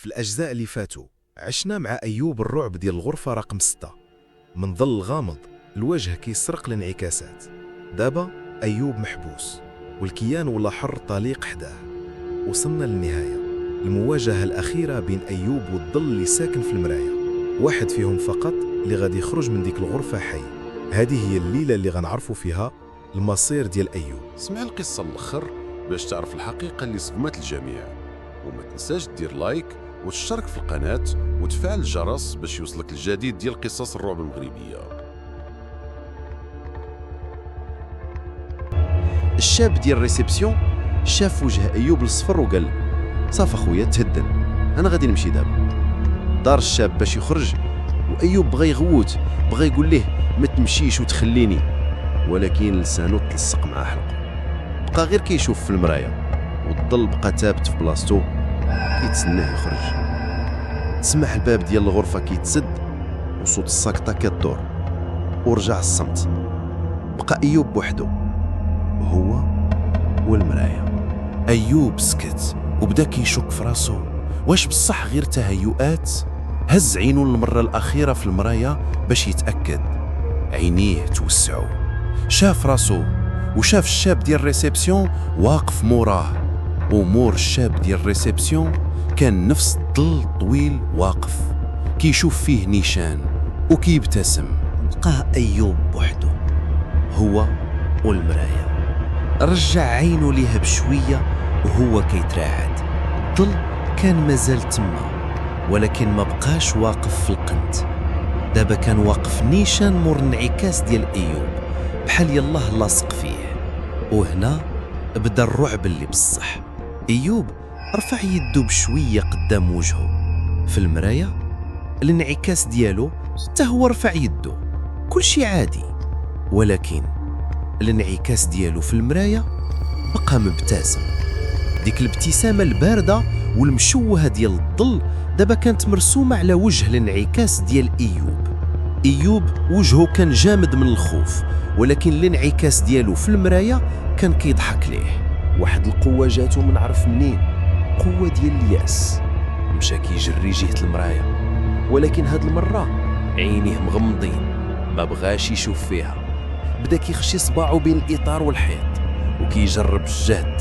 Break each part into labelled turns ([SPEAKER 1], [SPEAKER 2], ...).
[SPEAKER 1] في الأجزاء اللي فاتوا عشنا مع أيوب الرعب ديال الغرفة رقم 6. من ظل غامض الوجه كيسرق الانعكاسات. دابا أيوب محبوس والكيان ولا حر طليق حداه. وصلنا للنهاية، المواجهة الأخيرة بين أيوب والظل اللي ساكن في المراية. واحد فيهم فقط اللي غادي يخرج من ديك الغرفة حي. هذه هي الليلة اللي غنعرفوا فيها المصير ديال أيوب.
[SPEAKER 2] اسمع القصة للآخر باش تعرف الحقيقة اللي صدمت الجميع، وما تنساش دير لايك وتشترك في القناة وتفعل الجرس باش يوصلك الجديد ديال قصص الرعب المغربية.
[SPEAKER 3] الشاب ديال الريسبسيون شاف وجه أيوب الصفر وقال صافي خويا تهدن، أنا غادي نمشي دابا. دار الشاب باش يخرج وأيوب بغى يغوت، بغى يقول ليه ما تمشيش وتخليني، ولكن لسانو تلصق مع حلقه. بقى غير كيشوف في المراية والظل بقى ثابت في بلاصتو كيتسناه يخرج. تسمع الباب ديال الغرفة كيتسد وصوت الساكطة كدور، ورجع الصمت. بقى أيوب بوحدو هو والمراية.
[SPEAKER 4] أيوب سكت وبدا كيشك في راسو، واش بصح غير تهيؤات؟ هز عينو للمرة الأخيرة في المراية باش يتأكد. عينيه توسعوا، شاف راسو وشاف الشاب ديال الريسبسيون واقف موراه، ومور الشاب ديال الريسبسيون كان نفس الظل طويل واقف كيشوف فيه نيشان وكيبتسم.
[SPEAKER 3] بقى أيوب بوحدو هو والمراية. رجع عينو ليها بشوية وهو كيتراعد. الظل كان مازال تما، ولكن ما بقاش واقف في القنت. دابا كان واقف نيشان مور الانعكاس ديال أيوب بحال يلاه لاصق فيه. وهنا بدا الرعب اللي بصح. أيوب رفع يدو بشوية قدام وجهه في المراية، الانعكاس ديالو حتى هو رفع يدو، كل شي عادي. ولكن الانعكاس ديالو في المراية بقى مبتسم. ديك الابتسامة الباردة والمشوهة ديال الظل دابا كانت مرسومة على وجه الانعكاس ديال أيوب وجهه كان جامد من الخوف، ولكن الانعكاس ديالو في المراية كان كيضحك ليه. واحد القوة جاتو من عرف منين، قوة ديال الياس. مشى كيجري جهة المراية، ولكن هاد المرة عينيه مغمضين، ما بغاش يشوف فيها. بدا كيخشي صباعو بين الإطار والحيط وكيجرب الجهد.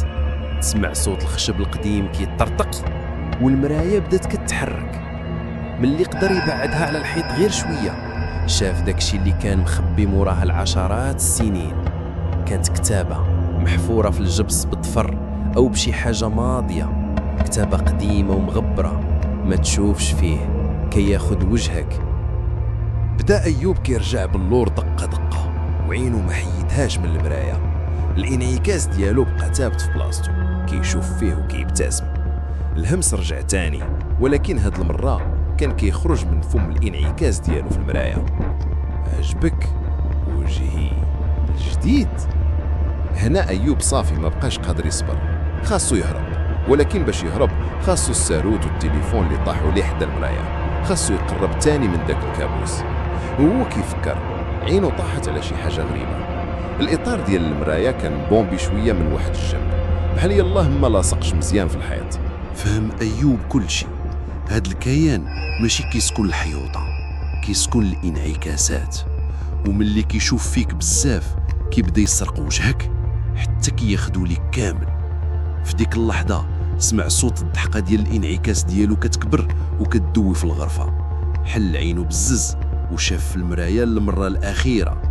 [SPEAKER 3] تسمع صوت الخشب القديم كيطرطق والمراية بدات كتحرك. ملي قدر يبعدها على الحيط غير شوية شاف داكشي اللي كان مخبي موراها العشرات السنين. كانت كتابة محفورة في الجبس بالظفر أو بشي حاجة ماضية، كتابة قديمة ومغبرة ما تشوفش فيه كياخد وجهك. بدا أيوب كيرجع باللور دقة دقة وعينو ما حيدهاش من المراية. الانعكاس ديالو بقى ثابت في بلاصتو كيشوف فيه وكيبتسم. الهمس رجع تاني، ولكن هاد المرة كان كيخرج من فم الانعكاس ديالو في المراية. عجبك وجهي الجديد؟ هنا أيوب صافي ما بقاش قادر يصبر، خاصو يهرب. ولكن باش يهرب خاصو الساروت والتليفون اللي طاحوا ليه حدا المراية، خاصو يقرب تاني من داك الكابوس. وهو كيفكر عينو طاحت على شي حاجة غريبة. الإطار ديال المراية كان بومبي شوية من واحد الجنب، بحال يلاه ما لاصقش مزيان في الحيط.
[SPEAKER 4] فهم أيوب كل شي. هاد الكيان ماشي كيسكن الحيوطة، كيسكن الانعكاسات. وملي كيشوف فيك بزاف كيبدا يسرق وجهك حتى كياخدو ليك كامل. في ديك اللحظة سمع صوت الضحكة ديال الانعكاس ديالو كتكبر وكتدوي في الغرفة. حل عينو بزز وشاف في المراية المرة الأخيرة.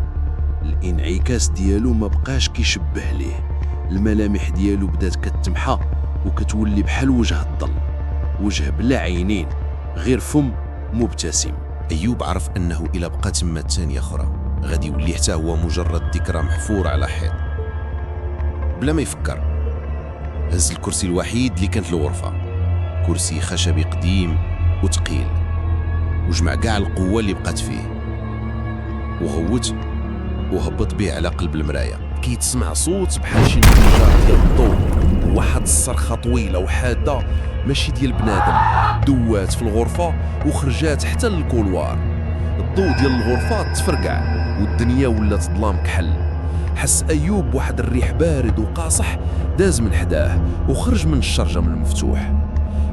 [SPEAKER 4] الانعكاس ديالو ما بقاش كيشبه ليه، الملامح ديالو بدات كتمحى وكتولي بحال وجه الظل، وجه بلا عينين غير فم مبتسم.
[SPEAKER 1] أيوب عرف أنه إلا بقى تما ثانية أخرى غادي يولي حتى هو مجرد ذكرى محفورة على حيط. بلا ما يفكر هز الكرسي الوحيد اللي كانت الغرفة، كرسي خشبي قديم وثقيل، وجمع كاع القوة اللي بقات فيه وغوت وهبط به على قلب المراية.
[SPEAKER 4] كيتسمع صوت بحال شي انفجار ديال الضوء، وواحد الصرخة طويلة وحادة ماشي ديال بنادم دوات في الغرفة وخرجات حتى للكولوار. الضوء ديال الغرفة تفرقع والدنيا ولات ظلام كحل. حس أيوب بواحد الريح بارد وقاصح داز من حداه وخرج من الشرجم المفتوح.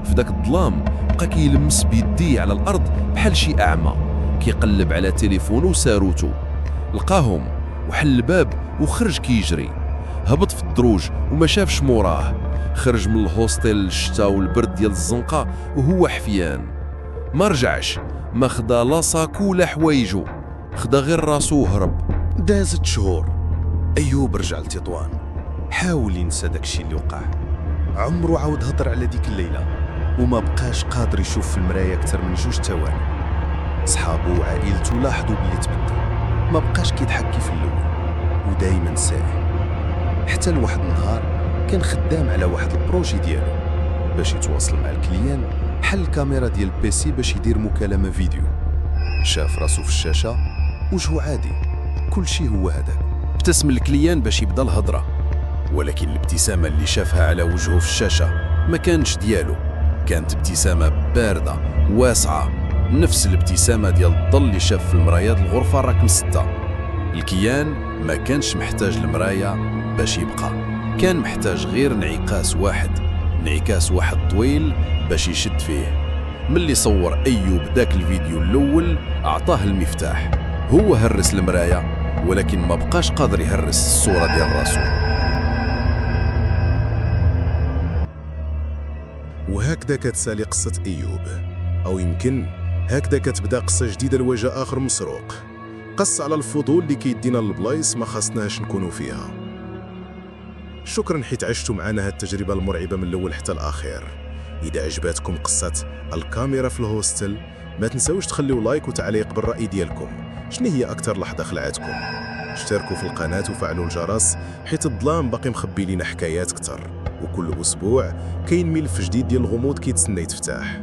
[SPEAKER 4] في داك الظلام وبقى كيلمس بيديه على الأرض بحال شي أعمى كيقلب على تليفونه وساروتو. لقاهم وحل الباب وخرج كيجري، هبط في الدروج وما شافش موراه، خرج من الهوستيل الشتا والبرد ديال الزنقة وهو حفيان. ما رجعش، ما خدا لا ساكو لا حوايجو، خدا غير راسو وهرب.
[SPEAKER 1] دازت شهور، أيوب رجع لتطوان، حاول ينسى داكشي اللي وقع. عمرو عاود هضر على ديك الليلة وما بقاش قادر يشوف في المراية أكثر من 2 ثواني. صحابو وعائلته لاحظوا باللي تبدل، ما بقاش كيضحك كيف الأول ودايما ساهي. حتى لواحد النهار كان خدام على واحد البروجي ديالو باش يتواصل مع الكليان، حل الكاميرا ديال البيسي باش يدير مكالمة فيديو. شاف راسو في الشاشة، وجهه عادي، كل شيء هو هذاك. ابتسم الكليان باش يبدا الهضرة، ولكن الابتسامة اللي شافها على وجهه في الشاشة ما كانش ديالو، كانت ابتسامة باردة واسعة، نفس الابتسامة ديال الظل اللي شاف في المرايات الغرفة رقم 6. الكيان ما كانش محتاج المراية باش يبقى، كان محتاج غير انعكاس واحد طويل باش يشد فيه. ملي صور أيوب داك الفيديو الأول أعطاه المفتاح، هو هرس المراية ولكن ما بقاش قادر يهرس الصورة ديال راسو.
[SPEAKER 5] وهكذا كتسالي قصة أيوب، أو يمكن هكذا كتبدا قصة جديدة لوجه آخر مسروق، قص على الفضول اللي كيدينا للبلايص ما خاصناش نكونوا فيها. شكرا حيت عشتوا معنا هاد التجربة المرعبة من الأول حتى الأخير. إذا عجباتكم قصة الكاميرا في الهوستل ما تنساوش تخليو لايك وتعليق بالرأي ديالكم. شنو هي أكثر لحظة خلعتكم؟ اشتركوا في القناة وفعلوا الجرس حيت الظلام باقي مخبي لينا حكايات كتر، وكل أسبوع كاين ملف جديد ديال الغموض كيتسنى يتفتح.